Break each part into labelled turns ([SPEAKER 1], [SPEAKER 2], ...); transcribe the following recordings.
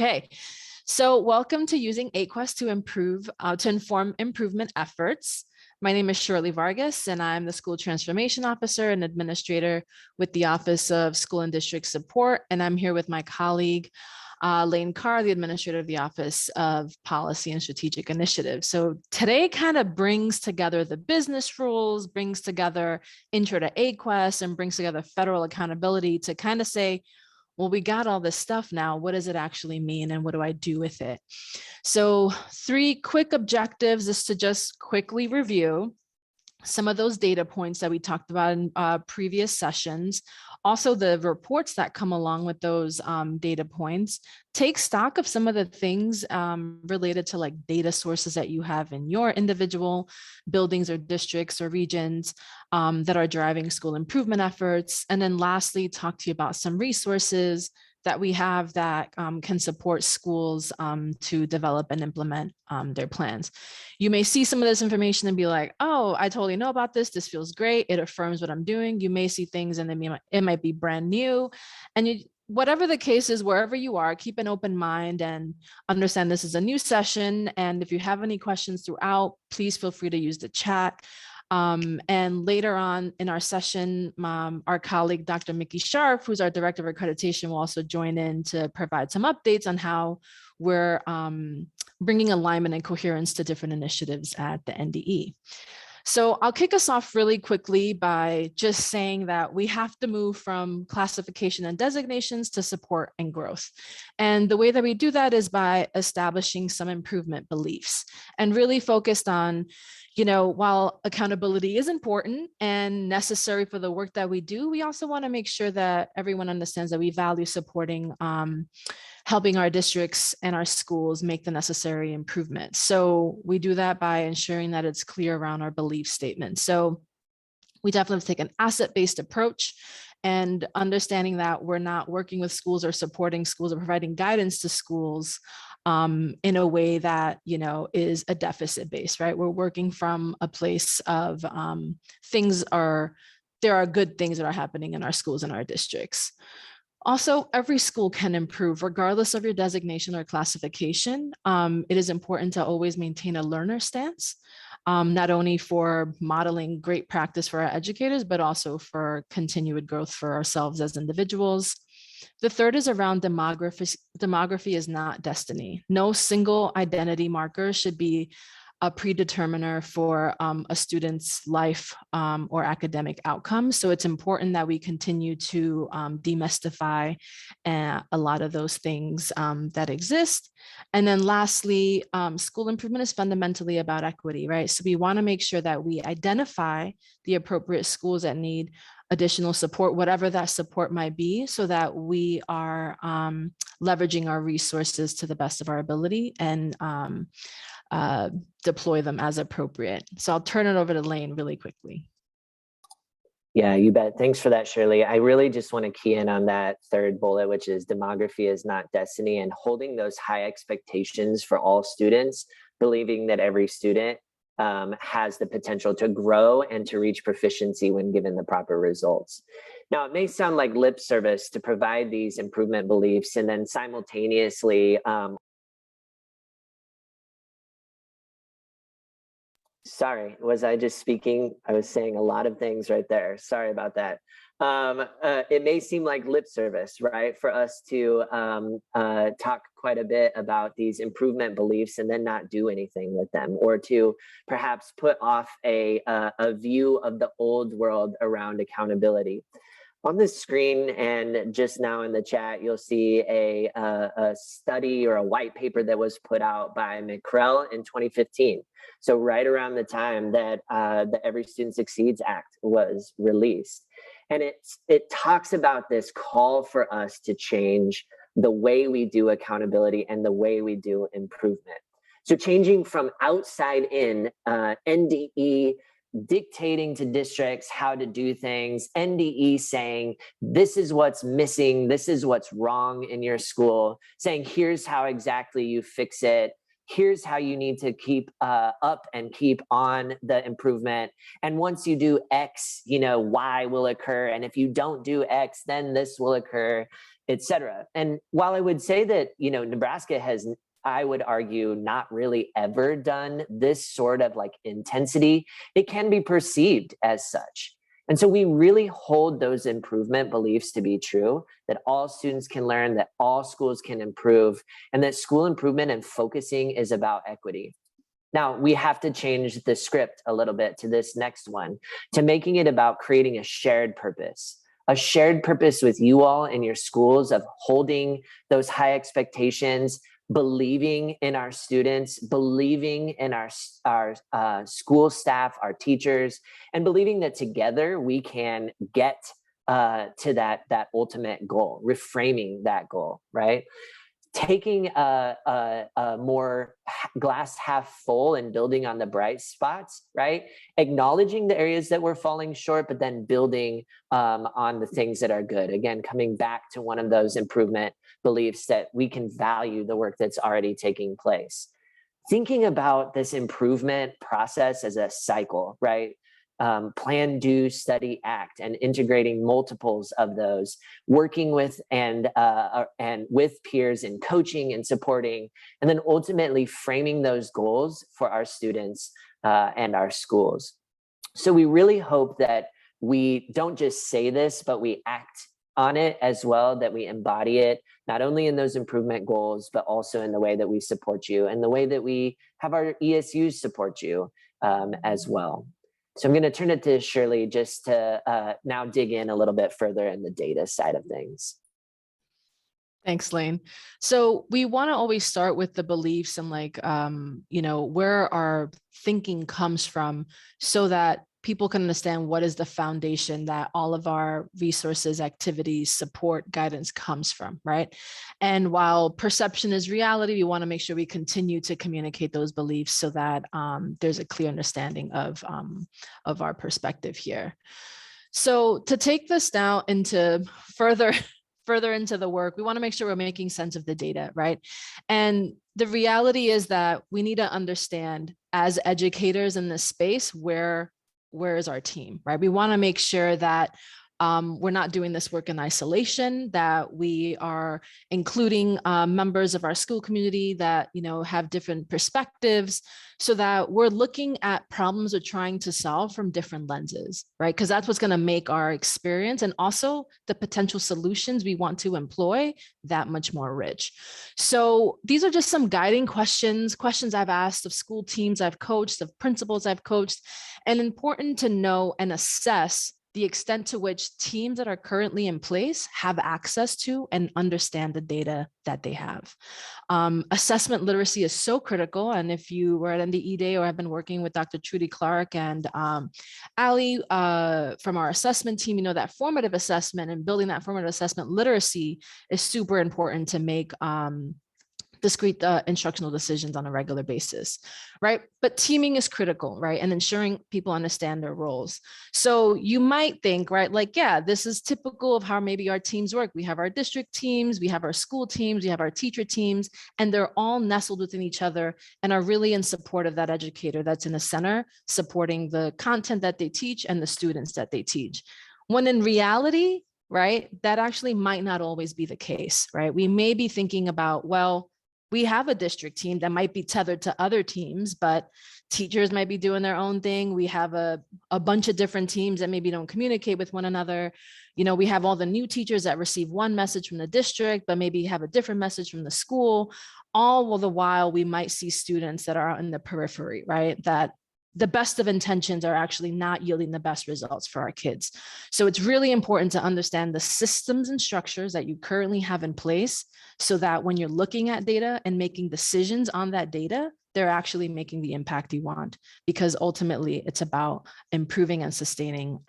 [SPEAKER 1] Okay, so welcome to using AQuESTT to inform improvement efforts. My name is Shirley Vargas, and I'm the School Transformation Officer and Administrator with the Office of School and District Support. And I'm here with my colleague, Lane Carr, the Administrator of the Office of Policy and Strategic Initiatives. So today kind of brings together the business rules, brings together Intro to AQuESTT, and brings together federal accountability to kind of say, well, we got all this stuff now. What does it actually mean? And what do I do with it? So 3 quick objectives is to just quickly review some of those data points that we talked about in previous sessions. Also, the reports that come along with those data points. Take stock of some of the things related to like data sources that you have in your individual buildings or districts or regions that are driving school improvement efforts. And then lastly, talk to you about some resources that we have that can support schools to develop and implement their plans. You may see some of this information and be like, oh, I totally know about this. This feels great. It affirms what I'm doing. You may see things and it might be brand new. And whatever the case is, wherever you are, keep an open mind and understand this is a new session. And if you have any questions throughout, please feel free to use the chat. And later on in our session, our colleague, Dr. Mickey Sharp, who's our Director of Accreditation, will also join in to provide some updates on how we're bringing alignment and coherence to different initiatives at the NDE. So I'll kick us off really quickly by just saying that we have to move from classification and designations to support and growth. And the way that we do that is by establishing some improvement beliefs and really focused on, while accountability is important and necessary for the work that we do, we also want to make sure that everyone understands that we value supporting helping our districts and our schools make the necessary improvements. So we do that by ensuring that it's clear around our belief statement. So we definitely have to take an asset-based approach and understanding that we're not working with schools or supporting schools or providing guidance to schools in a way that, is a deficit based, right? We're working from a place of there are good things that are happening in our schools and our districts. Also, every school can improve regardless of your designation or classification. It is important to always maintain a learner stance, not only for modeling great practice for our educators, but also for continued growth for ourselves as individuals. The third is around demography. Demography is not destiny. No single identity marker should be a predeterminer for a student's life or academic outcomes. So it's important that we continue to demystify a lot of those things that exist. And then lastly, school improvement is fundamentally about equity, right? So we want to make sure that we identify the appropriate schools that need additional support, whatever that support might be, so that we are leveraging our resources to the best of our ability and deploy them as appropriate. So I'll turn it over to Lane really quickly.
[SPEAKER 2] Yeah, you bet. Thanks for that, Shirley. I really just want to key in on that third bullet, which is demography is not destiny, and holding those high expectations for all students, believing that every student has the potential to grow and to reach proficiency when given the proper results. Now, it may sound like lip service to provide these improvement beliefs and then simultaneously sorry, was I just speaking? I was saying a lot of things right there. Sorry about that. It may seem like lip service, right, for us to talk quite a bit about these improvement beliefs and then not do anything with them, or to perhaps put off a view of the old world around accountability. On the screen and just now in the chat, you'll see a study or a white paper that was put out by McCrell in 2015. So right around the time that the Every Student Succeeds Act was released. And it talks about this call for us to change the way we do accountability and the way we do improvement. So changing from outside in, NDE dictating to districts how to do things, NDE saying, this is what's missing, this is what's wrong in your school, saying, here's how exactly you fix it, here's how you need to keep up and keep on the improvement. And once you do X, Y will occur. And if you don't do X, then this will occur. et cetera. And while I would say that, Nebraska has, I would argue, not really ever done this sort of like intensity, it can be perceived as such. And so we really hold those improvement beliefs to be true, that all students can learn, that all schools can improve, and that school improvement and focusing is about equity. Now, we have to change the script a little bit to this next one, to making it about creating a shared purpose with you all in your schools, of holding those high expectations, believing in our students, believing in our school staff, our teachers, and believing that together we can get to that ultimate goal, reframing that goal, right? Taking a more glass half full and building on the bright spots, right? Acknowledging the areas that we're falling short, but then building on the things that are good. Again, coming back to one of those improvement beliefs that we can value the work that's already taking place. Thinking about this improvement process as a cycle, right? Plan, do, study, act, and integrating multiples of those, working with and with peers and coaching and supporting, and then ultimately framing those goals for our students and our schools. So we really hope that we don't just say this, but we act on it as well, that we embody it, not only in those improvement goals, but also in the way that we support you and the way that we have our ESUs support you as well. So I'm going to turn it to Shirley just to now dig in a little bit further in the data side of things.
[SPEAKER 1] Thanks, Lane. So we want to always start with the beliefs and where our thinking comes from, so that people can understand what is the foundation that all of our resources, activities, support, guidance comes from, right? And while perception is reality, we want to make sure we continue to communicate those beliefs so that there's a clear understanding of our perspective here. So to take this now into further into the work, we want to make sure we're making sense of the data, right? And the reality is that we need to understand, as educators in this space, where is our team, right? We want to make sure that we're not doing this work in isolation, that we are including members of our school community that have different perspectives, so that we're looking at problems we're trying to solve from different lenses, right? Because that's what's going to make our experience and also the potential solutions we want to employ that much more rich. So these are just some guiding questions I've asked of school teams I've coached, of principals I've coached, and important to know and assess the extent to which teams that are currently in place have access to and understand the data that they have. Assessment literacy is so critical. And if you were at NDE Day or have been working with Dr. Trudy Clark and Ali from our assessment team, that formative assessment and building that formative assessment literacy is super important to make discrete instructional decisions on a regular basis, right? But teaming is critical, right? And ensuring people understand their roles. So you might think, right, like, yeah, this is typical of how maybe our teams work. We have our district teams, we have our school teams, we have our teacher teams, and they're all nestled within each other and are really in support of that educator that's in the center, supporting the content that they teach and the students that they teach. When in reality, right, that actually might not always be the case, right? We may be thinking about, well, we have a district team that might be tethered to other teams, but teachers might be doing their own thing. We have a bunch of different teams that maybe don't communicate with one another. We have all the new teachers that receive one message from the district, but maybe have a different message from the school. All the while, we might see students that are in the periphery, right? That the best of intentions are actually not yielding the best results for our kids. So it's really important to understand the systems and structures that you currently have in place, so that when you're looking at data and making decisions on that data, they're actually making the impact you want, because ultimately it's about improving and sustaining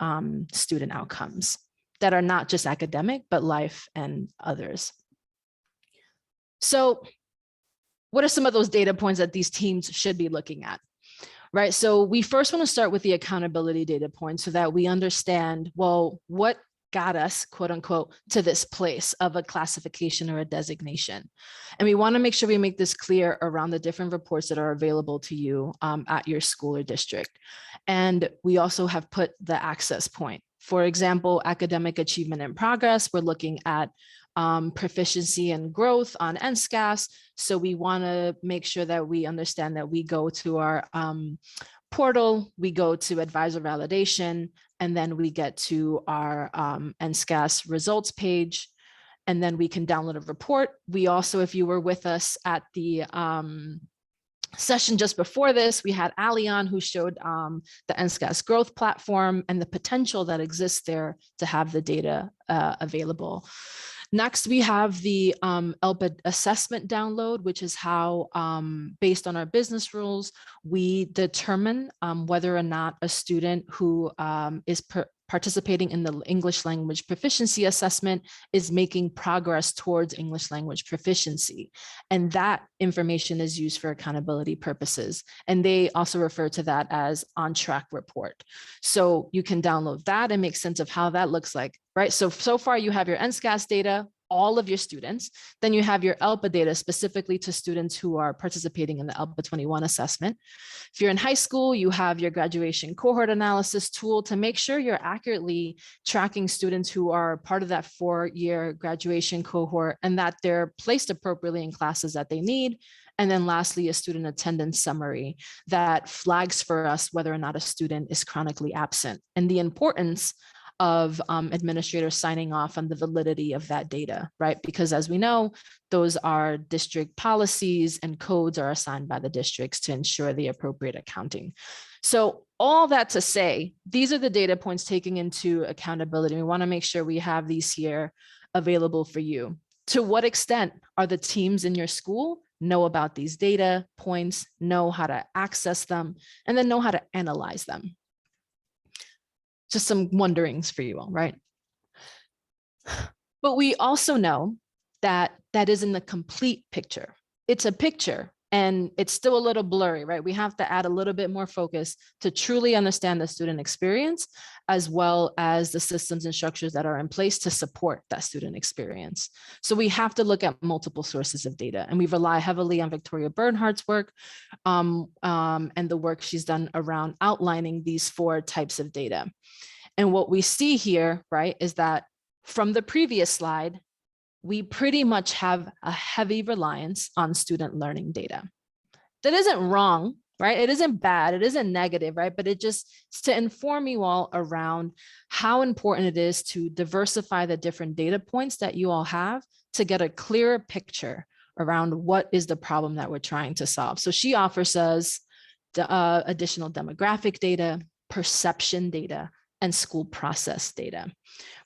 [SPEAKER 1] student outcomes that are not just academic, but life and others. So what are some of those data points that these teams should be looking at? Right. So we first want to start with the accountability data points so that we understand, well, what got us, quote unquote, to this place of a classification or a designation. And we want to make sure we make this clear around the different reports that are available to you at your school or district. And we also have put the access point. For example, academic achievement and progress, we're looking at proficiency and growth on NSCAS. So we want to make sure that we understand that we go to our portal, we go to advisor validation, and then we get to our NSCAS results page, and then we can download a report. We also, if you were with us at the session just before this, we had Ali on, who showed the NSCAS growth platform and the potential that exists there to have the data available. Next, we have the ELPA assessment download, which is how, based on our business rules, we determine whether or not a student who is participating in the English language proficiency assessment is making progress towards English language proficiency. And that information is used for accountability purposes. And they also refer to that as on-track report. So you can download that and make sense of how that looks like, right? So far you have your NSCAS data, all of your students, then you have your ELPA data specifically to students who are participating in the ELPA 21 assessment. If you're in high school, you have your graduation cohort analysis tool to make sure you're accurately tracking students who are part of that 4-year graduation cohort and that they're placed appropriately in classes that they need. And then lastly, a student attendance summary that flags for us whether or not a student is chronically absent and the importance of administrators signing off on the validity of that data, right? Because as we know, those are district policies and codes are assigned by the districts to ensure the appropriate accounting. So all that to say, these are the data points taking into accountability. We want to make sure we have these here available for you. To what extent are the teams in your school know about these data points, know how to access them, and then know how to analyze them? Just some wonderings for you all, right? But we also know that that isn't the complete picture. It's a picture and it's still a little blurry, right? We have to add a little bit more focus to truly understand the student experience, as well as the systems and structures that are in place to support that student experience. So we have to look at multiple sources of data, and we rely heavily on Victoria Bernhardt's work and the work she's done around outlining these 4 types of data. And what we see here, right, is that from the previous slide, we pretty much have a heavy reliance on student learning data. That isn't wrong, right? It isn't bad, it isn't negative, right? But it just is to inform you all around how important it is to diversify the different data points that you all have to get a clearer picture around what is the problem that we're trying to solve. So she offers us the, additional demographic data, perception data, and school process data,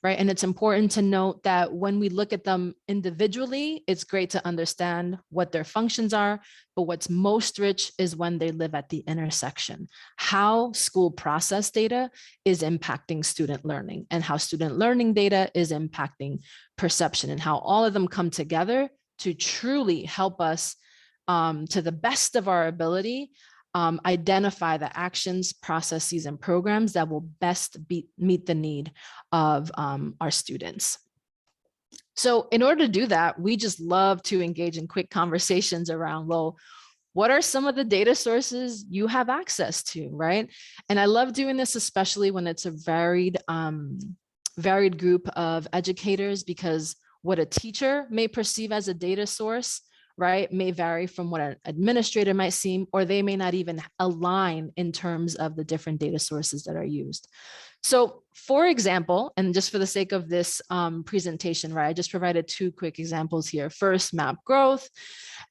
[SPEAKER 1] right? And it's important to note that when we look at them individually, it's great to understand what their functions are, but what's most rich is when they live at the intersection, how school process data is impacting student learning and how student learning data is impacting perception, and how all of them come together to truly help us to the best of our ability identify the actions, processes, and programs that will best meet the need of our students. So in order to do that, we just love to engage in quick conversations around, well, what are some of the data sources you have access to, right? And I love doing this, especially when it's a varied group of educators, because what a teacher may perceive as a data source, right, may vary from what an administrator might seem, or they may not even align in terms of the different data sources that are used. So for example, and just for the sake of this presentation, right, I just provided 2 quick examples here. First, map growth.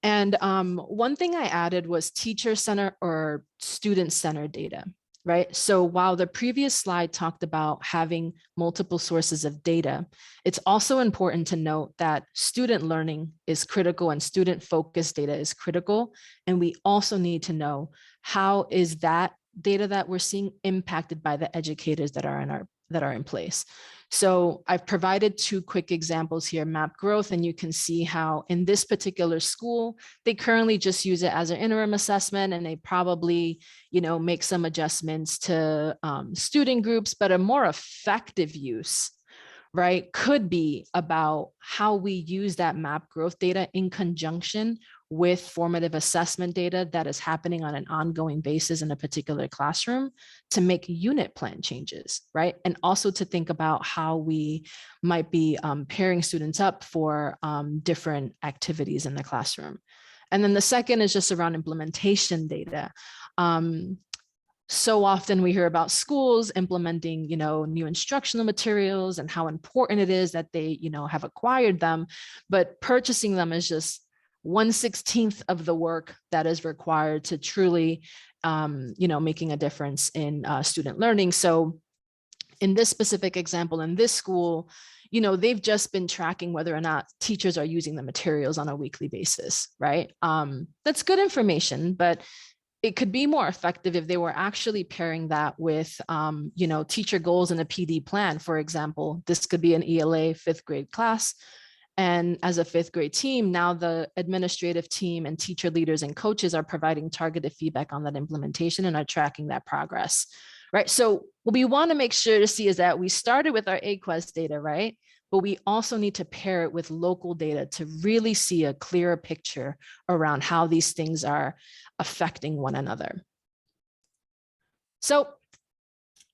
[SPEAKER 1] And one thing I added was teacher center or student center data. Right. So while the previous slide talked about having multiple sources of data, it's also important to note that student learning is critical and student focused data is critical. And we also need to know how is that data that we're seeing impacted by the educators that are in place. So I've provided 2 quick examples here, map growth, and you can see how in this particular school, they currently just use it as an interim assessment, and they probably, make some adjustments to student groups, but a more effective use, right, could be about how we use that map growth data in conjunction with formative assessment data that is happening on an ongoing basis in a particular classroom to make unit plan changes, right? And also to think about how we might be pairing students up for different activities in the classroom. And then the second is just around implementation data. So often we hear about schools implementing, new instructional materials and how important it is that they, have acquired them, but purchasing them is just 1/16 of the work that is required to truly, making a difference in student learning. So in this specific example, in this school, they've just been tracking whether or not teachers are using the materials on a weekly basis, right? That's good information, but it could be more effective if they were actually pairing that with, teacher goals in a PD plan. For example, this could be an ELA 5th grade class. And as a 5th grade team, now the administrative team and teacher leaders and coaches are providing targeted feedback on that implementation and are tracking that progress, right? So what we want to make sure to see is that we started with our AQuESTT data, right? But we also need to pair it with local data to really see a clearer picture around how these things are affecting one another. So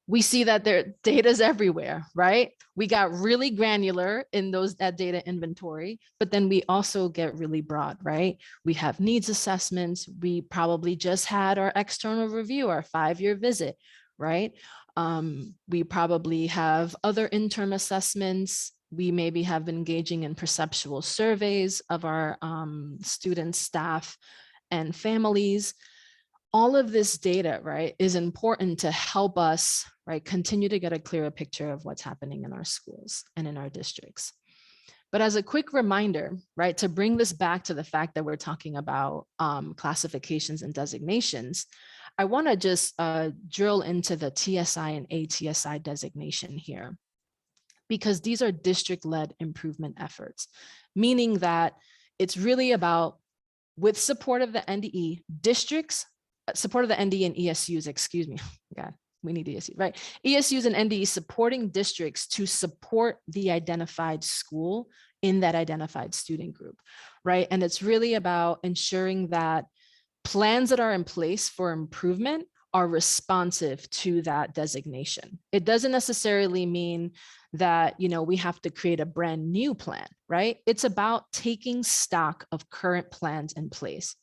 [SPEAKER 1] we see that their data is everywhere, right? We got really granular in that data inventory, but then we also get really broad, right? We have needs assessments. We probably just had our external review, our 5-year visit, right? We probably have other interim assessments. We maybe have been engaging in perceptual surveys of our students, staff, and families. All of this data, right, is important to help us, right, continue to get a clearer picture of what's happening in our schools and in our districts. But as a quick reminder, right, to bring this back to the fact that we're talking about classifications and designations, I want to just drill into the TSI and ATSI designation here, because these are district-led improvement efforts, meaning that it's really about, with support of the NDE, districts, support of the NDE and ESUs, excuse me, God, we need ESU, right? ESUs and NDE supporting districts to support the identified school in that identified student group, right? And it's really about ensuring that plans that are in place for improvement are responsive to that designation. It doesn't necessarily mean that, we have to create a brand new plan, right? It's about taking stock of current plans in place.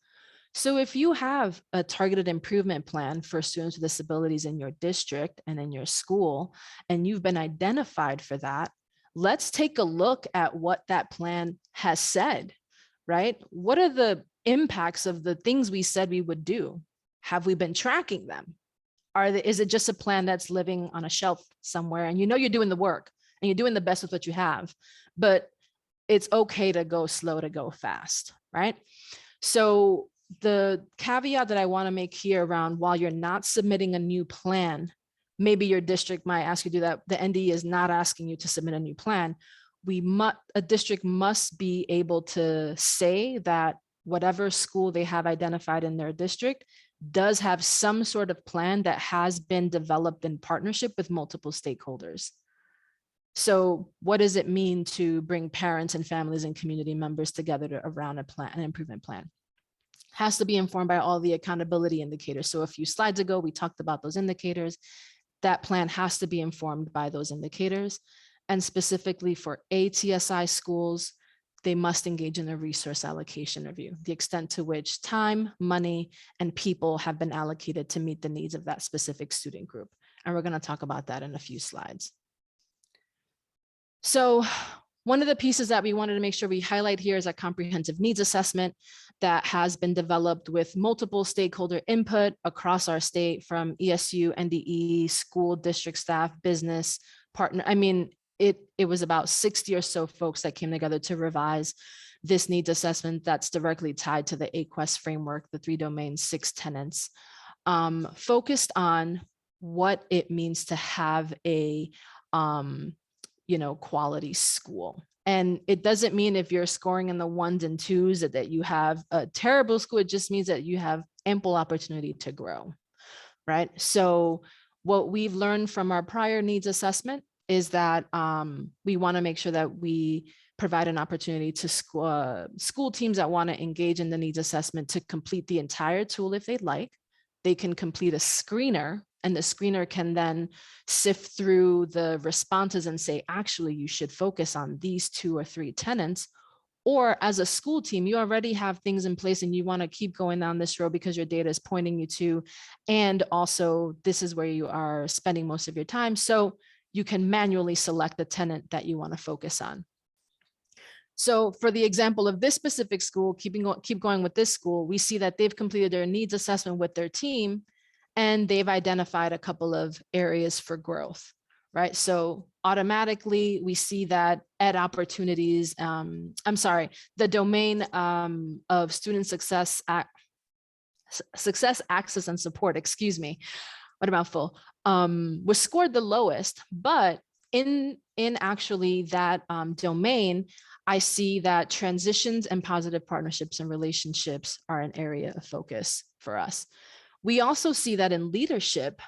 [SPEAKER 1] So if you have a targeted improvement plan for students with disabilities in your district and in your school, and you've been identified for that, let's take a look at what that plan has said, right? What are the impacts of the things we said we would do? Have we been tracking them? Is it just a plan that's living on a shelf somewhere and you're doing the work and you're doing the best with what you have, but it's okay to go slow to go fast, right? So the caveat that I want to make here around, while you're not submitting a new plan, maybe your district might ask you to do that. The NDE is not asking you to submit a new plan. A district must be able to say that whatever school they have identified in their district does have some sort of plan that has been developed in partnership with multiple stakeholders. So what does it mean to bring parents and families and community members together around an improvement plan? Has to be informed by all the accountability indicators. So a few slides ago, we talked about those indicators. That plan has to be informed by those indicators. And specifically for ATSI schools, they must engage in a resource allocation review, the extent to which time, money, and people have been allocated to meet the needs of that specific student group. And we're going to talk about that in a few slides. So one of the pieces that we wanted to make sure we highlight here is a comprehensive needs assessment that has been developed with multiple stakeholder input across our state, from ESU, NDE, school, district staff, business, partner. I mean, it was about 60 or so folks that came together to revise this needs assessment that's directly tied to the AQuESTT framework, the 3 domains, 6 tenets, focused on what it means to have a quality school. And it doesn't mean if you're scoring in the 1s and 2s that you have a terrible school. It just means that you have ample opportunity to grow, right? So what we've learned from our prior needs assessment is that we want to make sure that we provide an opportunity to school teams that want to engage in the needs assessment to complete the entire tool if they'd like. They can complete a screener, and the screener can then sift through the responses and say, actually, you should focus on these 2 or 3 tenets. Or as a school team, you already have things in place and you want to keep going down this road because your data is pointing you to, and also this is where you are spending most of your time. So you can manually select the tenant that you want to focus on. So for the example of this specific school, keep going with this school, we see that they've completed their needs assessment with their team, and they've identified a couple of areas for growth, right? So automatically we see that ed opportunities, the domain of student success, access and support, excuse me, what a mouthful, was scored the lowest, but in actually that domain, I see that transitions and positive partnerships and relationships are an area of focus for us. We also see that in leadership,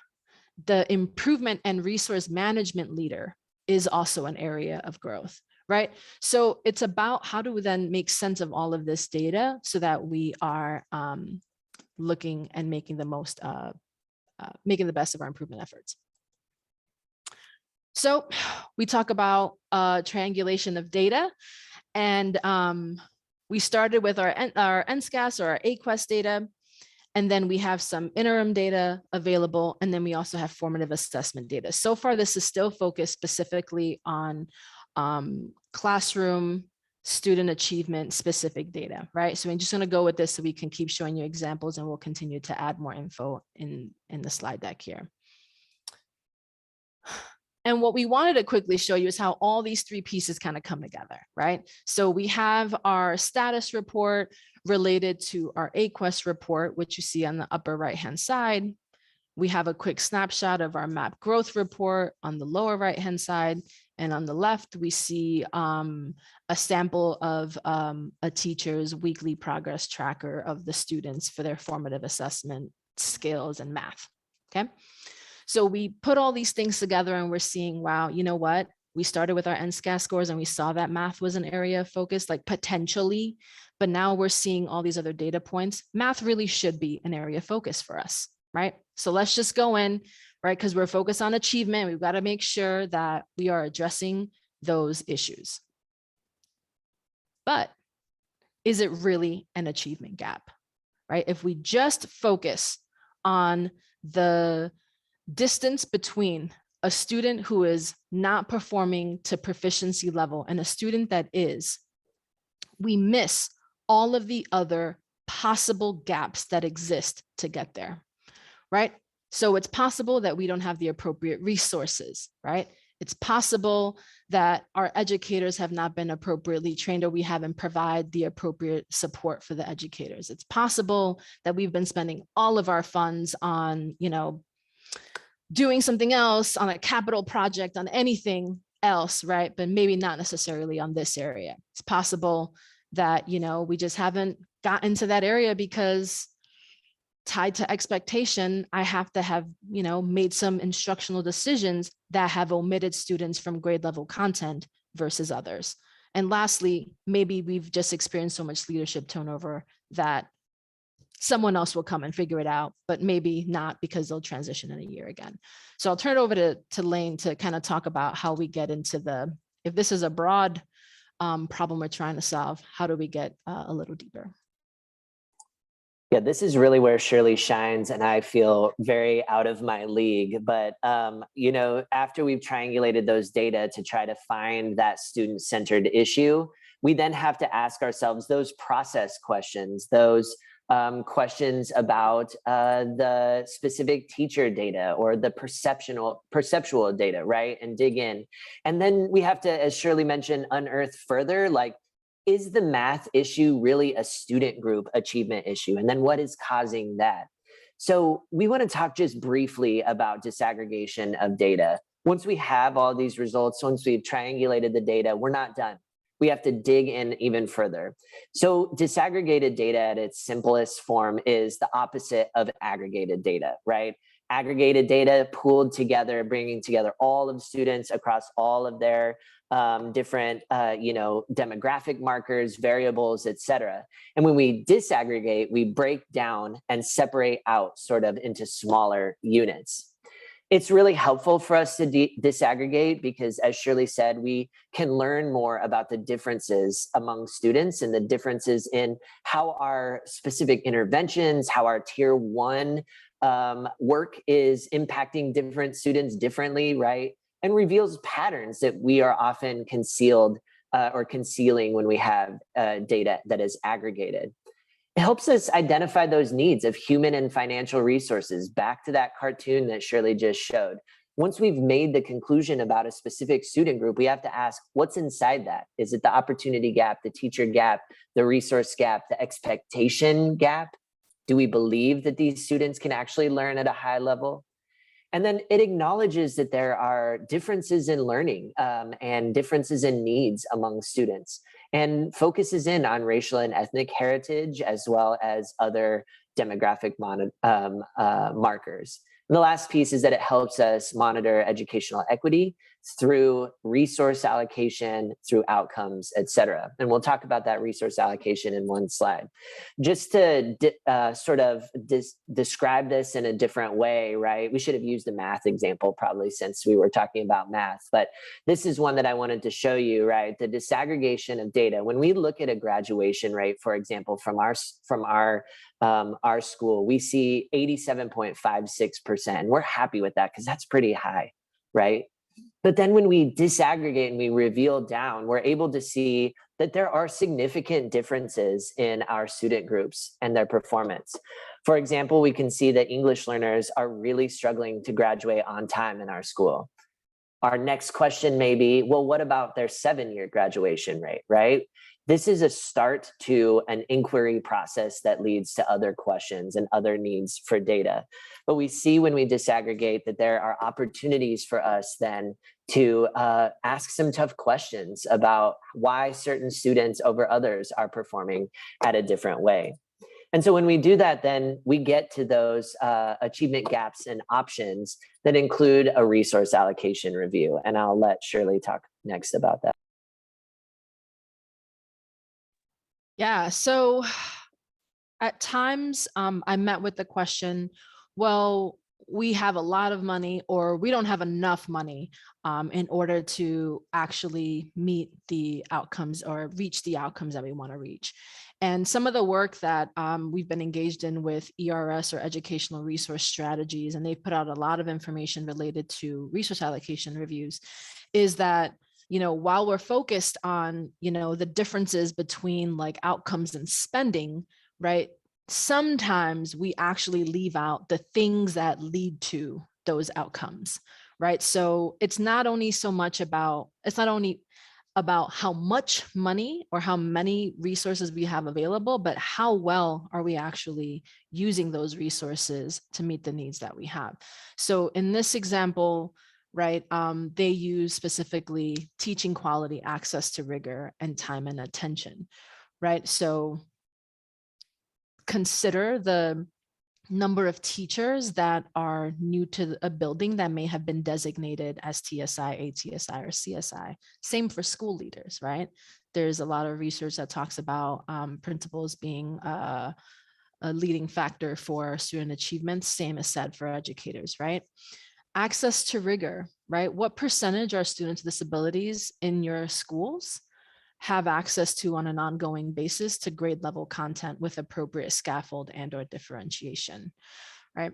[SPEAKER 1] the improvement and resource management leader is also an area of growth, right? So it's about how do we then make sense of all of this data so that we are looking and making the most, making the best of our improvement efforts. So we talk about triangulation of data, and we started with our NSCAS or our AQuESTT data, and then we have some interim data available, and then we also have formative assessment data. So far, this is still focused specifically on classroom student achievement specific data, right? So I'm just going to go with this so we can keep showing you examples, and we'll continue to add more info in the slide deck here. And what we wanted to quickly show you is how all these 3 pieces kind of come together, right? So we have our status report related to our AQuESTT report, which you see on the upper right-hand side. We have a quick snapshot of our map growth report on the lower right-hand side. And on the left, we see a sample of a teacher's weekly progress tracker of the students for their formative assessment skills and math, okay? So we put all these things together and we're seeing, wow, you know what? We started with our NSCAS scores and we saw that math was an area of focus, like potentially, but now we're seeing all these other data points. Math really should be an area of focus for us, right? So let's just go in, right? Because we're focused on achievement. We've got to make sure that we are addressing those issues. But is it really an achievement gap, right? If we just focus on the distance between a student who is not performing to proficiency level and a student that is, we miss all of the other possible gaps that exist to get there, right? So it's possible that we don't have the appropriate resources, right? It's possible that our educators have not been appropriately trained, or we haven't provided the appropriate support for the educators. It's possible that we've been spending all of our funds on, doing something else, on a capital project, on anything else, right? But maybe not necessarily on this area. It's possible that, we just haven't gotten to that area because tied to expectation, I have to have, made some instructional decisions that have omitted students from grade level content versus others. And lastly, maybe we've just experienced so much leadership turnover that someone else will come and figure it out, but maybe not because they'll transition in a year again. So I'll turn it over to Lane to kind of talk about how we get into if this is a broad problem we're trying to solve, how do we get a little deeper?
[SPEAKER 2] Yeah, this is really where Shirley shines, and I feel very out of my league. But, after we've triangulated those data to try to find that student-centered issue, we then have to ask ourselves those process questions, those questions about the specific teacher data or the perceptual data, right? And dig in. And then we have to, as Shirley mentioned, unearth further, like, is the math issue really a student group achievement issue? And then what is causing that? So we want to talk just briefly about disaggregation of data. Once we have all these results, once we've triangulated the data, we're not done. We have to dig in even further. So disaggregated data at its simplest form is the opposite of aggregated data, right? Aggregated data pooled together, bringing together all of students across all of their different, demographic markers, variables, etc. And when we disaggregate, we break down and separate out sort of into smaller units. It's really helpful for us to disaggregate because, as Shirley said, we can learn more about the differences among students and the differences in how our specific interventions, how our tier 1 work is impacting different students differently, right? And reveals patterns that we are often concealed or concealing when we have data that is aggregated. It helps us identify those needs of human and financial resources, back to that cartoon that Shirley just showed. Once we've made the conclusion about a specific student group, we have to ask, what's inside that? Is it the opportunity gap, the teacher gap, the resource gap, the expectation gap? Do we believe that these students can actually learn at a high level? And then it acknowledges that there are differences in learning and differences in needs among students, and focuses in on racial and ethnic heritage as well as other demographic markers. And the last piece is that it helps us monitor educational equity through resource allocation, through outcomes, et cetera. And we'll talk about that resource allocation in one slide. Just to describe this in a different way, right? We should have used a math example probably, since we were talking about math, but this is one that I wanted to show you, right? The disaggregation of data. When we look at a graduation rate, for example, from our school, we see 87.56%. We're happy with that because that's pretty high, right? But then when we disaggregate and we reveal down, we're able to see that there are significant differences in our student groups and their performance. For example, we can see that English learners are really struggling to graduate on time in our school. Our next question may be, well, what about their 7-year graduation rate, right? This is a start to an inquiry process that leads to other questions and other needs for data. But we see when we disaggregate that there are opportunities for us then to ask some tough questions about why certain students over others are performing at a different way. And so when we do that, then we get to those achievement gaps and options that include a resource allocation review. And I'll let Shirley talk next about that.
[SPEAKER 1] Yeah, so at times I met with the question, well, we have a lot of money or we don't have enough money in order to actually meet the outcomes or reach the outcomes that we want to reach. And some of the work that we've been engaged in with ERS or educational resource strategies, and they've put out a lot of information related to resource allocation reviews, is that while we're focused on, the differences between like outcomes and spending, right? Sometimes we actually leave out the things that lead to those outcomes, right? So it's not only about how much money or how many resources we have available, but how well are we actually using those resources to meet the needs that we have. So in this example, right, they use specifically teaching quality, access to rigor, and time and attention, right? So consider the number of teachers that are new to a building that may have been designated as TSI, ATSI, or CSI. Same for school leaders, right? There's a lot of research that talks about principals being a leading factor for student achievement. Same is said for educators, right? Access to rigor, right? What percentage are students with disabilities in your schools have access to on an ongoing basis to grade level content with appropriate scaffold and or differentiation, right?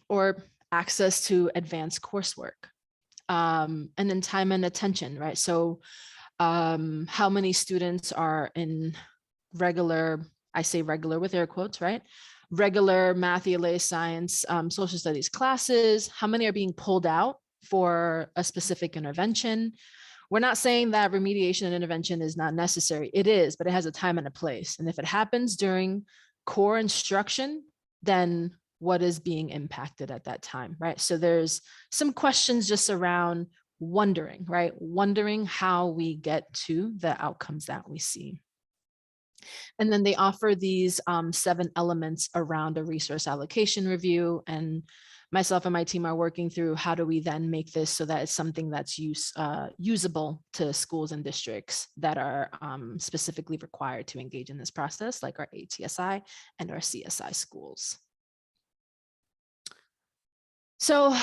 [SPEAKER 1] Or access to advanced coursework. And then time and attention, right? So how many students are in regular, I say regular with air quotes, right? Regular math, ELA, science, social studies classes, how many are being pulled out for a specific intervention? We're not saying that remediation and intervention is not necessary. It is, but it has a time and a place. And if it happens during core instruction, then what is being impacted at that time, right? So there's some questions just around wondering, right? Wondering how we get to the outcomes that we see. And then they offer these 7 elements around a resource allocation review. And myself and my team are working through how do we then make this so that it's something that's usable to schools and districts that are specifically required to engage in this process, like our ATSI and our CSI schools. So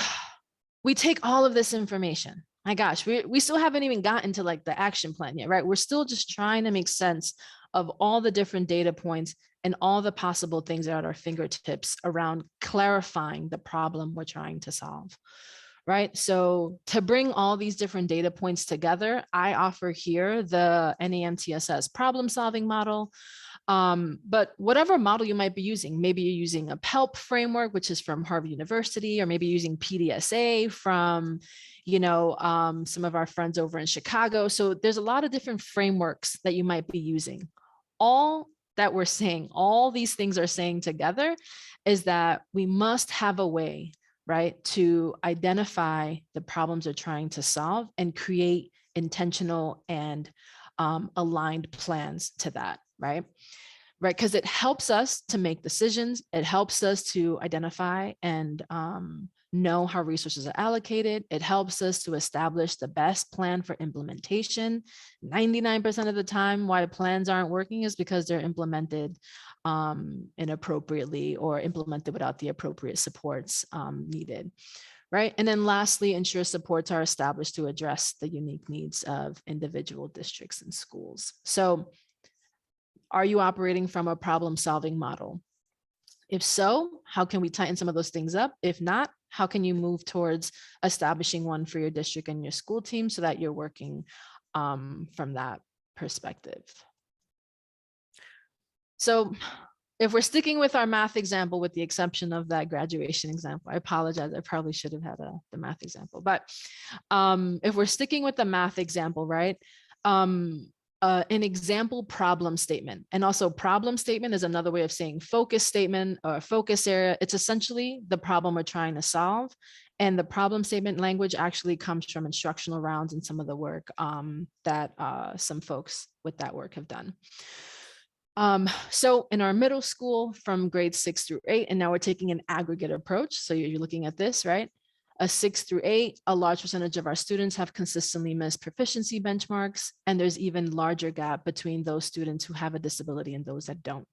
[SPEAKER 1] we take all of this information. My gosh, we still haven't even gotten to like the action plan yet, right? We're still just trying to make sense of all the different data points and all the possible things that are at our fingertips around clarifying the problem we're trying to solve, right? So to bring all these different data points together, I offer here the NAMTSS problem solving model. But whatever model you might be using, maybe you're using a PELP framework, which is from Harvard University, or maybe using PDSA from, some of our friends over in Chicago. So there's a lot of different frameworks that you might be using. All that we're saying, all these things are saying together is that we must have a way, right, to identify the problems we're trying to solve and create intentional and aligned plans to that, right? Right, because it helps us to make decisions. It helps us to identify and know how resources are allocated. It helps us to establish the best plan for implementation. 99% of the time, why plans aren't working is because they're implemented inappropriately or implemented without the appropriate supports needed. Right. And then lastly, ensure supports are established to address the unique needs of individual districts and schools. So are you operating from a problem-solving model? If so, how can we tighten some of those things up? If not, how can you move towards establishing one for your district and your school team so that you're working from that perspective? So if we're sticking with our math example, with the exception of that graduation example, I apologize, I probably should have had the math example, but if we're sticking with the math example, right? An example problem statement. And also problem statement is another way of saying focus statement or focus area. It's essentially the problem we're trying to solve. And the problem statement language actually comes from instructional rounds and some of the work that some folks with that work have done. So in our middle school from grades 6 through 8, and now we're taking an aggregate approach. So you're looking at this, right? A 6 through 8, a large percentage of our students have consistently missed proficiency benchmarks, and there's even larger gap between those students who have a disability and those that don't,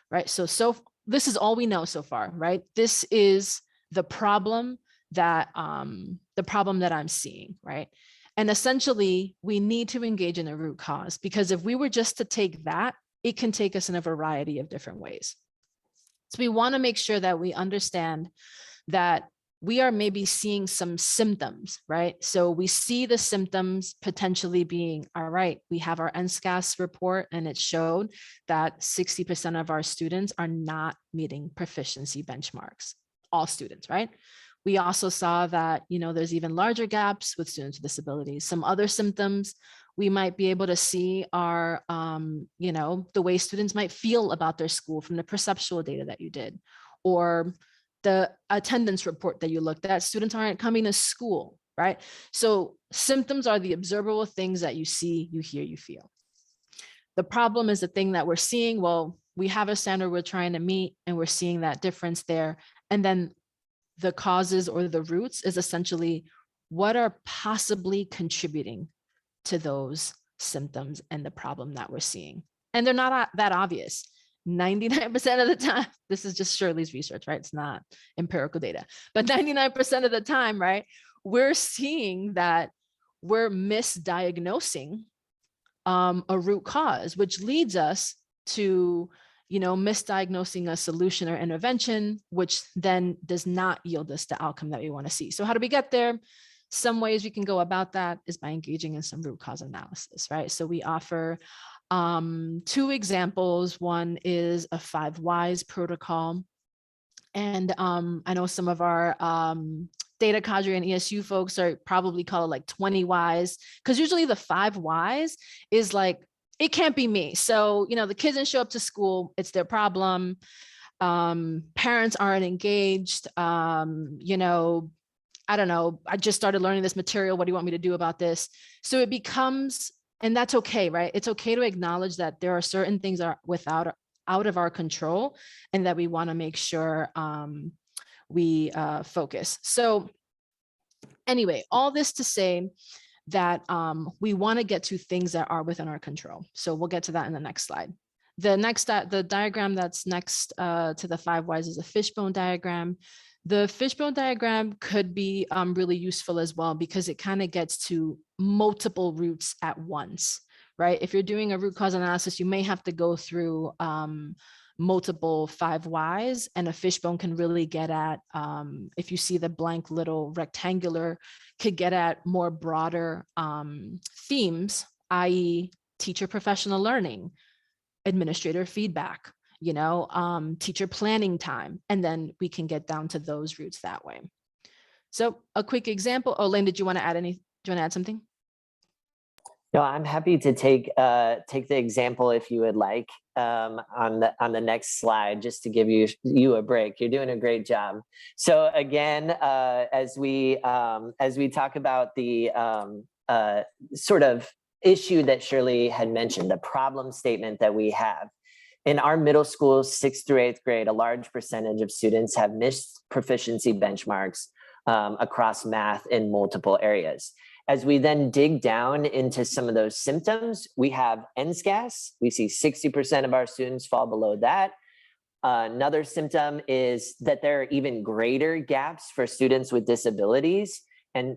[SPEAKER 1] right? So this is all we know so far, right? This is the problem that I'm seeing, right? And essentially, we need to engage in a root cause, because if we were just to take that, it can take us in a variety of different ways. So we want to make sure that we understand that we are maybe seeing some symptoms, right? So we see the symptoms potentially being, all right, we have our NSCAS report and it showed that 60% of our students are not meeting proficiency benchmarks, all students, right? We also saw that, there's even larger gaps with students with disabilities. Some other symptoms we might be able to see are, the way students might feel about their school from the perceptual data that you did, or the attendance report that you looked at. Students aren't coming to school, right? So symptoms are the observable things that you see, you hear, you feel. The problem is the thing that we're seeing. Well, we have a standard we're trying to meet and we're seeing that difference there. And then the causes or the roots is essentially what are possibly contributing to those symptoms and the problem that we're seeing. And they're not that obvious. 99% of the time, this is just Shirley's research, right? It's not empirical data, but 99% of the time, right, we're seeing that we're misdiagnosing a root cause, which leads us to, misdiagnosing a solution or intervention, which then does not yield us the outcome that we want to see. So how do we get there? Some ways we can go about that is by engaging in some root cause analysis, right? So we offer 2 examples. One is a 5 whys protocol. And I know some of our data cadre and ESU folks are probably call it like 20 whys, because usually the 5 whys is like, it can't be me. So, the kids didn't show up to school, it's their problem. Parents aren't engaged. I don't know, I just started learning this material. What do you want me to do about this? So it becomes, and that's okay, right? It's okay to acknowledge that there are certain things that are out of our control, and that we want to make sure we focus. So anyway, all this to say that we want to get to things that are within our control. So we'll get to that in the next slide. The diagram that's next to the 5 whys is a fishbone diagram. The fishbone diagram could be really useful as well, because it kind of gets to multiple roots at once, right? If you're doing a root cause analysis, you may have to go through multiple 5 whys, and a fishbone can really get at, if you see the blank little rectangular, could get at more broader themes, i.e. teacher professional learning, administrator feedback, teacher planning time, and then we can get down to those roots that way. So a quick example. Oh, Lane, did you want to add something?
[SPEAKER 2] No, I'm happy to take the example if you would like on the next slide, just to give you a break. You're doing a great job. So again, as we talk about the sort of issue that Shirley had mentioned, the problem statement that we have. In our middle school, 6th through 8th grade, a large percentage of students have missed proficiency benchmarks across math in multiple areas. As we then dig down into some of those symptoms, we have NSCAS. We see 60% of our students fall below that. Another symptom is that there are even greater gaps for students with disabilities, and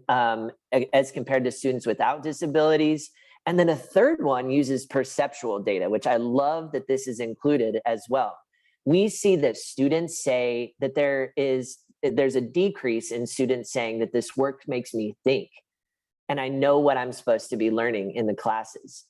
[SPEAKER 2] as compared to students without disabilities. And then a third one uses perceptual data, which I love that this is included as well. We see that students say that there's a decrease in students saying that this work makes me think, and I know what I'm supposed to be learning in the classes.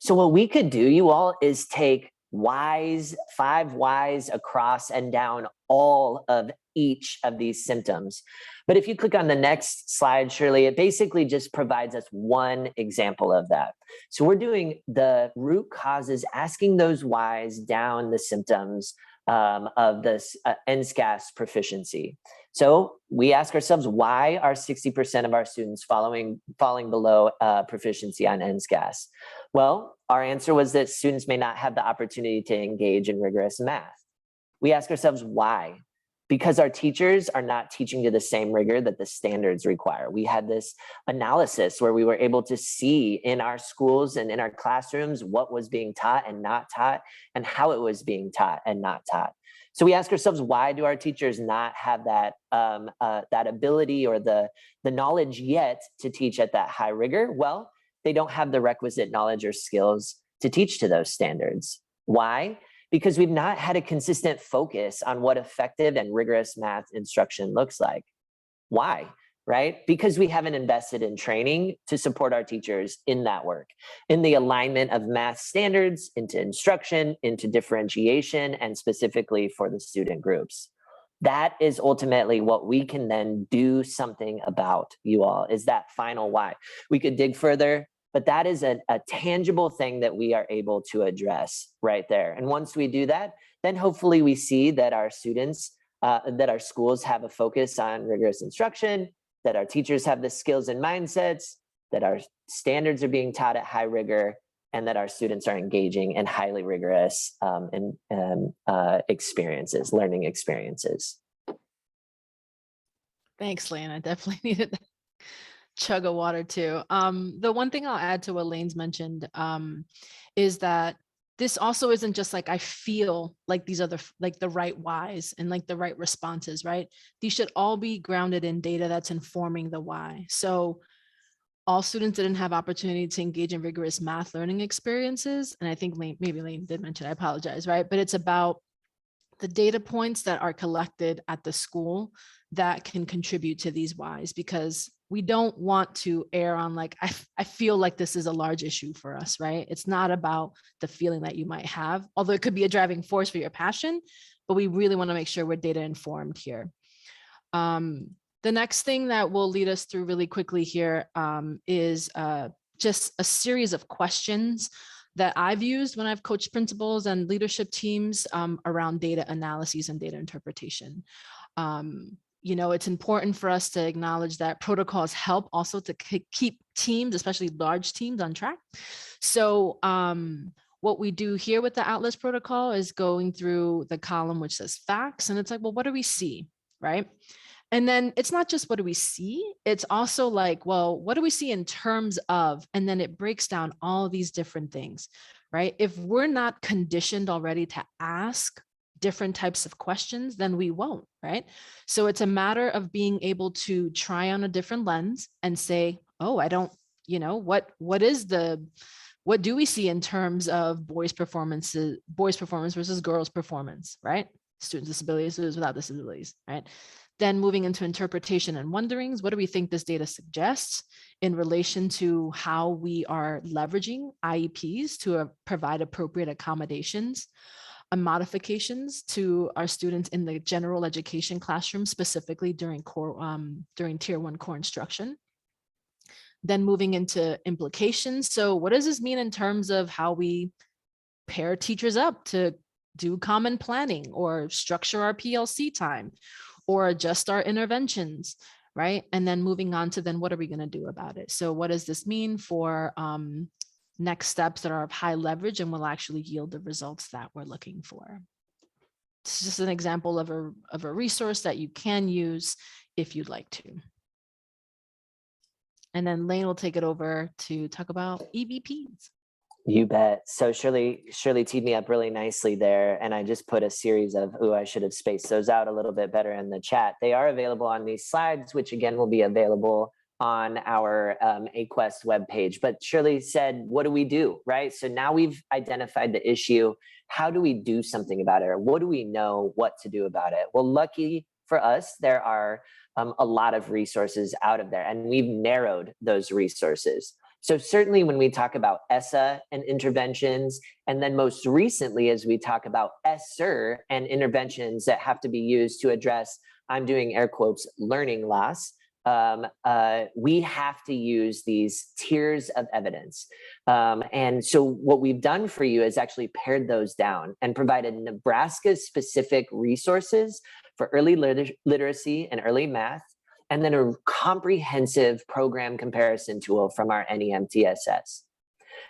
[SPEAKER 2] So what we could do, you all, is take whys, 5 whys across and down all of each of these symptoms. But if you click on the next slide, Shirley, it basically just provides us one example of that. So we're doing the root causes, asking those whys down the symptoms of this NSCAS proficiency. So we ask ourselves, why are 60% of our students falling below proficiency on NSCAS? Well, our answer was that students may not have the opportunity to engage in rigorous math. We ask ourselves, why? Because our teachers are not teaching to the same rigor that the standards require. We had this analysis where we were able to see in our schools and in our classrooms what was being taught and not taught, and how it was being taught and not taught. So we ask ourselves, why do our teachers not have that that ability or the knowledge yet to teach at that high rigor? Well, they don't have the requisite knowledge or skills to teach to those standards. Why? Because we've not had a consistent focus on what effective and rigorous math instruction looks like. Why? Right? Because we haven't invested in training to support our teachers in that work, in the alignment of math standards, into instruction, into differentiation, and specifically for the student groups. That is ultimately what we can then do something about, you all, is that final why. We could dig further, but that is a tangible thing that we are able to address right there. And once we do that, then hopefully we see that our students, that our schools have a focus on rigorous instruction, that our teachers have the skills and mindsets, that our standards are being taught at high rigor, and that our students are engaging in highly rigorous experiences, learning experiences.
[SPEAKER 1] Thanks, Lane. I definitely needed that chug of water too. The one thing I'll add to what Lane's mentioned is that this also isn't just like, I feel like these are the right whys and like the right responses, right? These should all be grounded in data that's informing the why. So all students didn't have opportunity to engage in rigorous math learning experiences. And I think maybe Lane did mention, I apologize, right? But it's about the data points that are collected at the school that can contribute to these whys, because we don't want to err on like, I feel like this is a large issue for us, right? It's not about the feeling that you might have, although it could be a driving force for your passion, but we really want to make sure we're data informed here. The next thing that will lead us through really quickly here is just a series of questions that I've used when I've coached principals and leadership teams around data analyses and data interpretation. You know, it's important for us to acknowledge that protocols help also to keep teams, especially large teams, on track. So what we do here with the Atlas protocol is going through the column which says facts, and it's like, well, what do we see? right? And then it's not just what do we see, it's also like, well, what do we see in terms of, and then it breaks down all these different things, right? If we're not conditioned already to ask different types of questions, then we won't, right? So it's a matter of being able to try on a different lens and say, oh, I don't, what do we see in terms of boys' performance versus girls' performance, right? Students with disabilities, students without disabilities, right? Then moving into interpretation and wonderings, what do we think this data suggests in relation to how we are leveraging IEPs to provide appropriate accommodations and modifications to our students in the general education classroom, specifically during tier 1 core instruction. Then moving into implications. So what does this mean in terms of how we pair teachers up to do common planning or structure our PLC time or adjust our interventions, right? And then moving on to then what are we going to do about it? So what does this mean for next steps that are of high leverage and will actually yield the results that we're looking for? This is just an example of a resource that you can use if you'd like to. And then Lane will take it over to talk about EVPs.
[SPEAKER 2] You bet. So Shirley teed me up really nicely there. And I just put a series of, I should have spaced those out a little bit better in the chat. They are available on these slides, which again will be available on our AQuESTT webpage. But Shirley said, what do we do, right? So now we've identified the issue. How do we do something about it? Or what do we know what to do about it? Well, lucky for us, there are a lot of resources out of there, and we've narrowed those resources. So certainly when we talk about ESSA and interventions, and then most recently as we talk about ESSER and interventions that have to be used to address, I'm doing air quotes, learning loss, we have to use these tiers of evidence. And so what we've done for you is actually pared those down and provided Nebraska-specific resources for early literacy and early math, and then a comprehensive program comparison tool from our NEMTSS.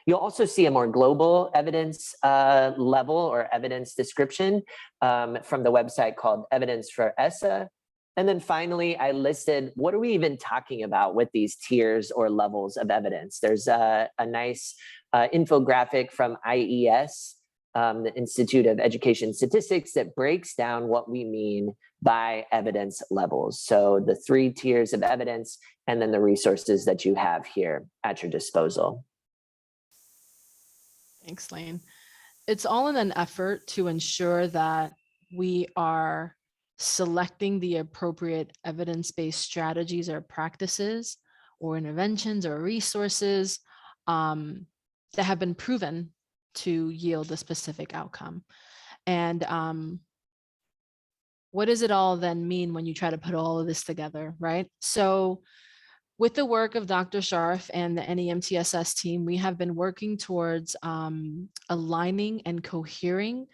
[SPEAKER 2] You'll also see a more global evidence level or evidence description from the website called Evidence for ESSA. And then finally, I listed what are we even talking about with these tiers or levels of evidence. There's a nice infographic from IES, the Institute of Education Statistics, that breaks down what we mean by evidence levels. So the 3 tiers of evidence, and then the resources that you have here at your disposal.
[SPEAKER 1] Thanks, Lane. It's all in an effort to ensure that we are selecting the appropriate evidence-based strategies or practices or interventions or resources that have been proven to yield a specific outcome. And what does it all then mean when you try to put all of this together, right? So with the work of Dr. Scharf and the NEMTSS team, we have been working towards aligning and cohering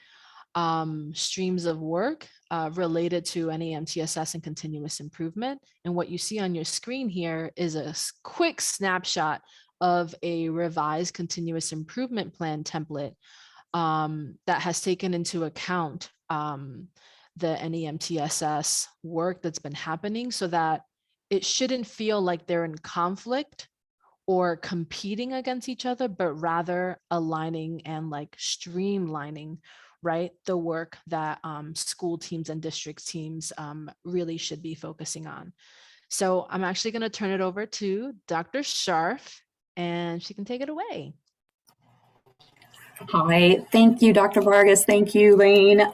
[SPEAKER 1] streams of work related to NEMTSS and continuous improvement. And what you see on your screen here is a quick snapshot of a revised continuous improvement plan template that has taken into account the NEMTSS work that's been happening, so that it shouldn't feel like they're in conflict or competing against each other, but rather aligning and like streamlining, right, the work that school teams and district teams really should be focusing on. So I'm actually going to turn it over to Dr. Scharf, and she can take it away.
[SPEAKER 3] Hi, thank you, Dr. Vargas. Thank you, Lane.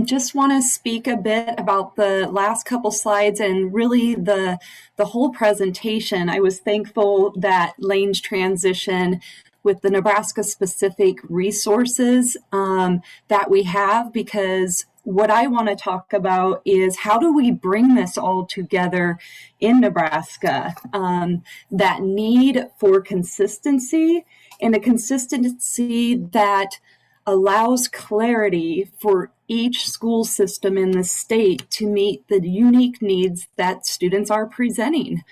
[SPEAKER 3] Just want to speak a bit about the last couple slides and really the whole presentation. I was thankful that Lane's transition with the Nebraska-specific resources that we have, because what I want to talk about is how do we bring this all together in Nebraska? That need for consistency, and a consistency that allows clarity for each school system in the state to meet the unique needs that students are presenting.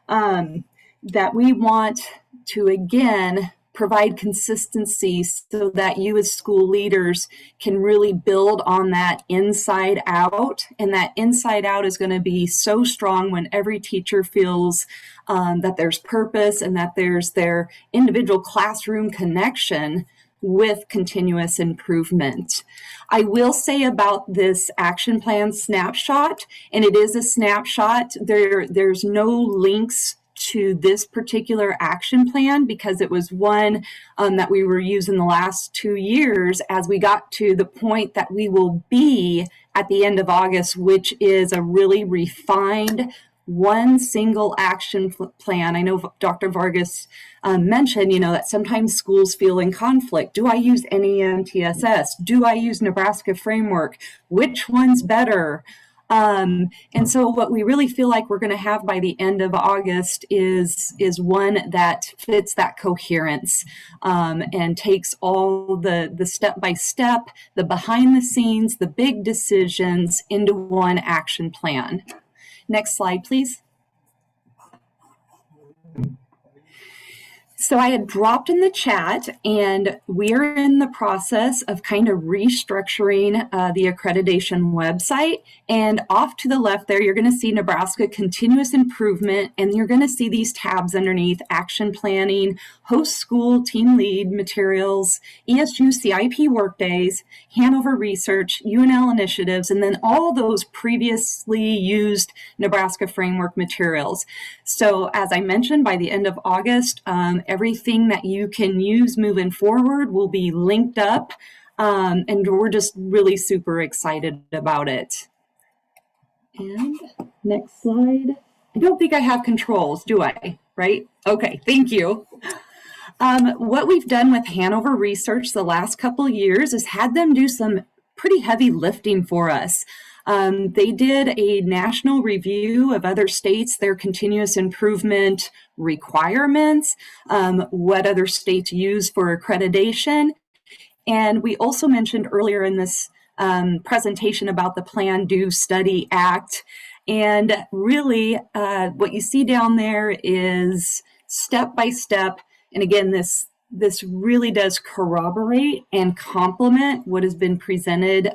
[SPEAKER 3] That we want to, again, provide consistency so that you as school leaders can really build on that inside out. And that inside out is going to be so strong when every teacher feels that there's purpose and that there's their individual classroom connection with continuous improvement. I will say about this action plan snapshot, and it is a snapshot, there's no links to this particular action plan because it was one that we were using the last 2 years as we got to the point that we will be at the end of August, which is a really refined one single action plan. I know Dr. Vargas mentioned, that sometimes schools feel in conflict. Do I use NEMTSS? Do I use Nebraska Framework? Which one's better? And so what we really feel like we're going to have by the end of August is one that fits that coherence and takes all the step-by-step, the behind-the-scenes, the big decisions into one action plan. Next slide, please. So I had dropped in the chat, and we're in the process of kind of restructuring the accreditation website. And off to the left there, you're going to see Nebraska Continuous Improvement, and you're going to see these tabs underneath: Action Planning, Host School, Team Lead Materials, ESU CIP Workdays, Hanover Research, UNL Initiatives, and then all those previously used Nebraska Framework materials. So as I mentioned, by the end of August, everything that you can use moving forward will be linked up, and we're just really super excited about it. And next slide. I don't think I have controls, do I? Right? Okay, thank you. What we've done with Hanover Research the last couple years is had them do some pretty heavy lifting for us. They did a national review of other states, their continuous improvement requirements, what other states use for accreditation. And we also mentioned earlier in this presentation about the Plan, Do, Study, Act. And really what you see down there is step by step. And again, this really does corroborate and complement what has been presented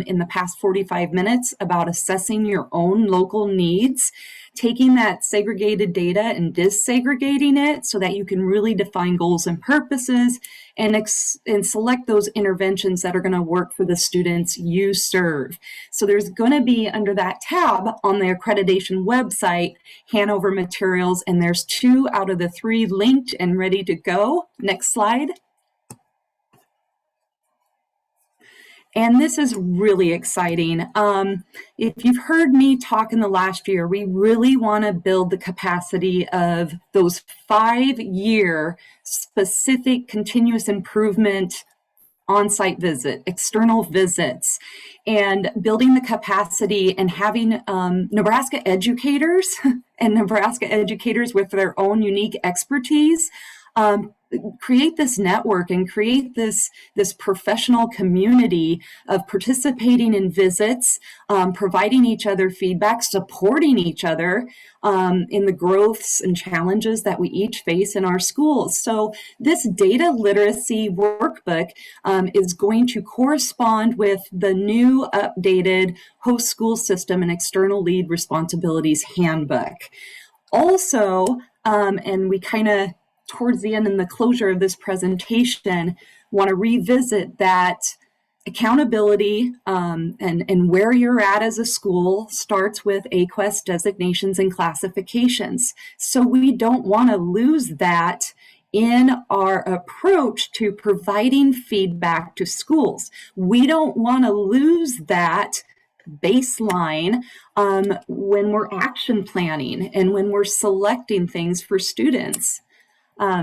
[SPEAKER 3] in the past 45 minutes about assessing your own local needs, taking that segregated data and disaggregating it so that you can really define goals and purposes and select those interventions that are going to work for the students you serve. So there's going to be under that tab on the accreditation website, Hanover materials, and there's 2 out of the 3 linked and ready to go. Next slide. And this is really exciting. If you've heard me talk in the last year, we really want to build the capacity of those 5-year specific continuous improvement on-site visit, external visits, and building the capacity and having Nebraska educators and Nebraska educators with their own unique expertise create this network and create this professional community of participating in visits, providing each other feedback, supporting each other in the growths and challenges that we each face in our schools. So this data literacy workbook is going to correspond with the new updated host school system and external lead responsibilities handbook. Also, and we kind of towards the end in the closure of this presentation, want to revisit that accountability and where you're at as a school starts with AQuESTT designations and classifications. So we don't want to lose that in our approach to providing feedback to schools. We don't want to lose that baseline when we're action planning and when we're selecting things for students.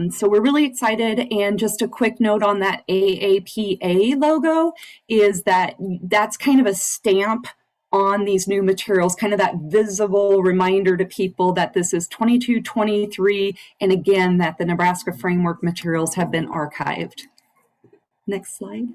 [SPEAKER 3] So we're really excited, and just a quick note on that AAPA logo is that's kind of a stamp on these new materials, kind of that visible reminder to people that this is 22-23, and again, that the Nebraska Framework materials have been archived. Next slide.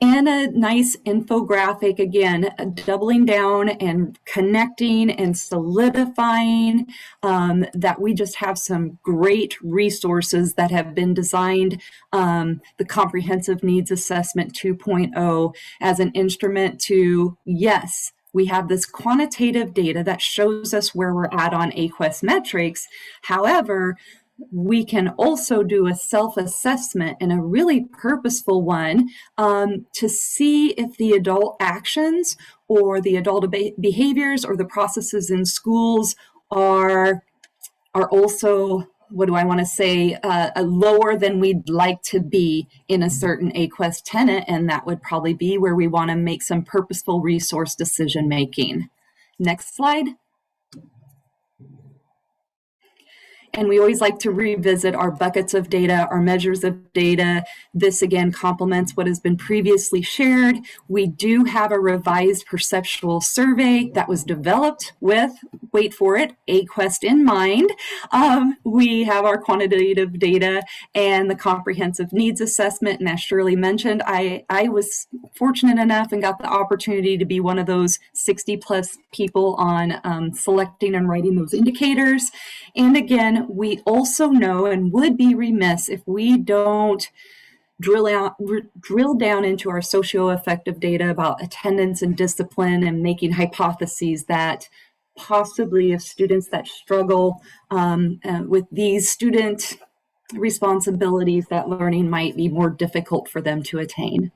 [SPEAKER 3] and a nice infographic, again, doubling down and connecting and solidifying that we just have some great resources that have been designed, the Comprehensive Needs Assessment 2.0 as an instrument to, yes, we have this quantitative data that shows us where we're at on AQuEST metrics. However, we can also do a self-assessment and a really purposeful one to see if the adult actions or the adult behaviors or the processes in schools are also, what do I want to say, lower than we'd like to be in a certain AQuEST tenet, and that would probably be where we want to make some purposeful resource decision making. Next slide. And we always like to revisit our buckets of data, our measures of data. This again complements what has been previously shared. We do have a revised perceptual survey that was developed with, wait for it, AQuEST in mind. We have our quantitative data and the comprehensive needs assessment. And as Shirley mentioned, I was fortunate enough and got the opportunity to be one of those 60 plus people on selecting and writing those indicators. And again, we also know and would be remiss if we don't drill down into our socio-affective data about attendance and discipline and making hypotheses that possibly if students that struggle with these student responsibilities, that learning might be more difficult for them to attain.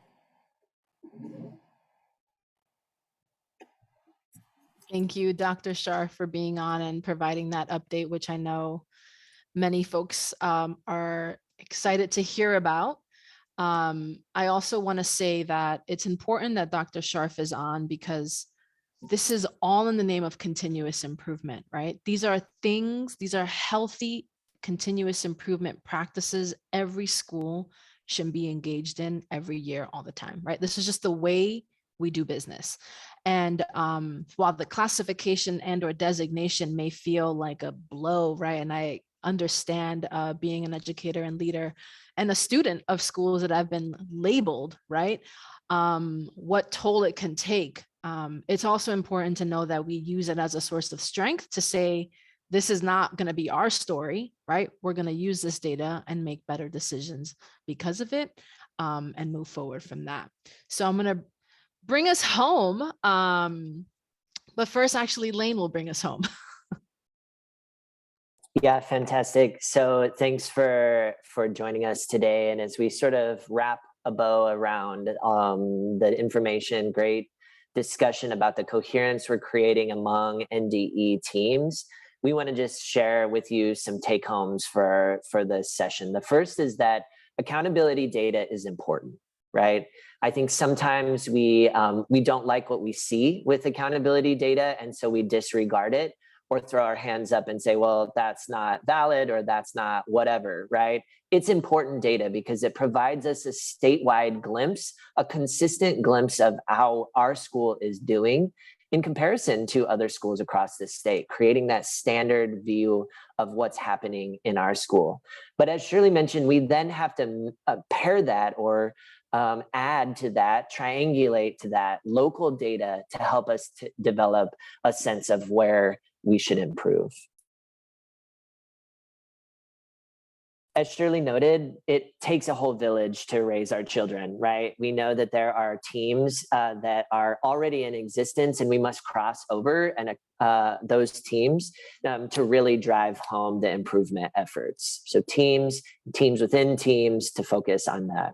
[SPEAKER 1] Thank you, Dr. Shar, for being on and providing that update, which I know many folks are excited to hear about. I also want to say that it's important that Dr. Sharf is on because this is all in the name of continuous improvement, right? These are things, these are healthy continuous improvement practices every school should be engaged in every year, all the time, right? This is just the way we do business. And while the classification and or designation may feel like a blow, right? And I understand being an educator and leader and a student of schools that have been labeled, right? What toll it can take. It's also important to know that we use it as a source of strength to say, this is not going to be our story, right? We're going to use this data and make better decisions because of it and move forward from that. So I'm going to bring us home. But first, actually, Lane will bring us home.
[SPEAKER 2] Yeah, fantastic. So thanks for joining us today. And as we sort of wrap a bow around the information, great discussion about the coherence we're creating among NDE teams, we want to just share with you some take homes for this session. The first is that accountability data is important, right? I think sometimes we don't like what we see with accountability data, and so we disregard it or throw our hands up and say, well, that's not valid or that's not whatever, right? It's important data because it provides us a statewide glimpse, a consistent glimpse of how our school is doing in comparison to other schools across the state, creating that standard view of what's happening in our school. But as Shirley mentioned, we then have to pair that or add to that, triangulate to that local data to help us to develop a sense of where we should improve. As Shirley noted, it takes a whole village to raise our children, right? We know that there are teams that are already in existence, and we must cross over and those teams to really drive home the improvement efforts. So teams within teams to focus on that.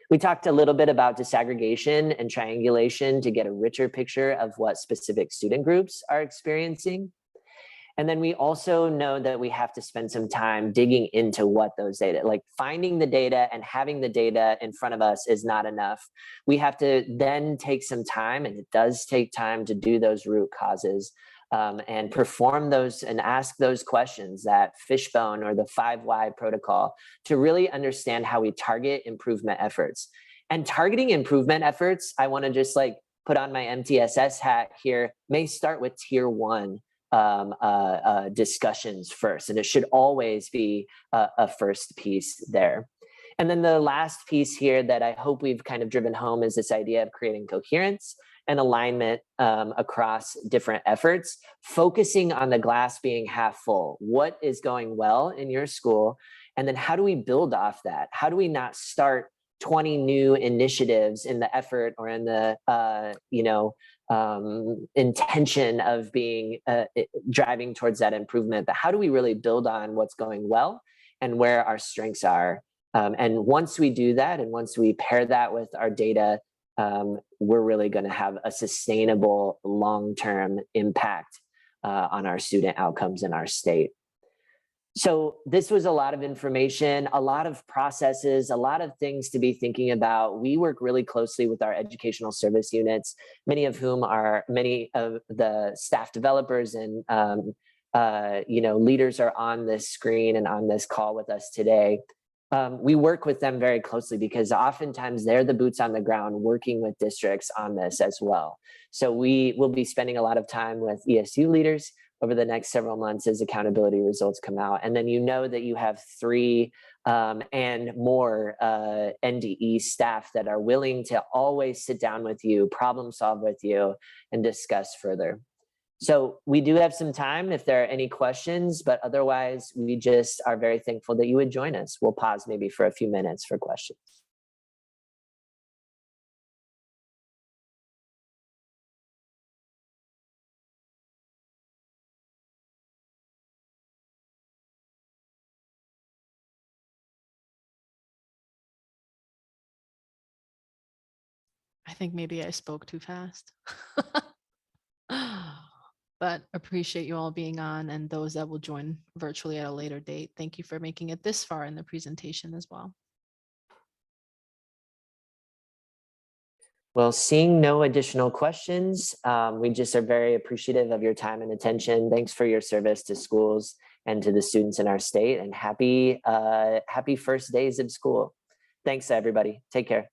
[SPEAKER 2] We talked a little bit about disaggregation and triangulation to get a richer picture of what specific student groups are experiencing. And then we also know that we have to spend some time digging into what those data, like finding the data and having the data in front of us is not enough. We have to then take some time, and it does take time to do those root causes and perform those and ask those questions, that fishbone or the 5 why protocol, to really understand how we target improvement efforts. And targeting improvement efforts, I want to just like put on my MTSS hat here, may start with tier 1 discussions first, and it should always be a first piece there. And then the last piece here that I hope we've kind of driven home is this idea of creating coherence and alignment across different efforts, focusing on the glass being half full. What is going well in your school? And then how do we build off that? How do we not start 20 new initiatives in the effort or in the intention of being driving towards that improvement, but how do we really build on what's going well and where our strengths are? And once we do that, and once we pair that with our data, we're really going to have a sustainable long-term impact on our student outcomes in our state. So this was a lot of information, a lot of processes, a lot of things to be thinking about. We work really closely with our educational service units, many of whom are many of the staff developers and leaders are on this screen and on this call with us today. We work with them very closely because oftentimes they're the boots on the ground working with districts on this as well. So we will be spending a lot of time with ESU leaders over the next several months as accountability results come out. And then you know that you have 3 and more NDE staff that are willing to always sit down with you, problem solve with you, and discuss further. So we do have some time if there are any questions, but otherwise we just are very thankful that you would join us. We'll pause maybe for a few minutes for questions.
[SPEAKER 1] I think maybe I spoke too fast. But appreciate you all being on, and those that will join virtually at a later date. Thank you for making it this far in the presentation as well.
[SPEAKER 2] Well, seeing no additional questions, we just are very appreciative of your time and attention. Thanks for your service to schools and to the students in our state, and happy first days of school. Thanks, everybody. Take care.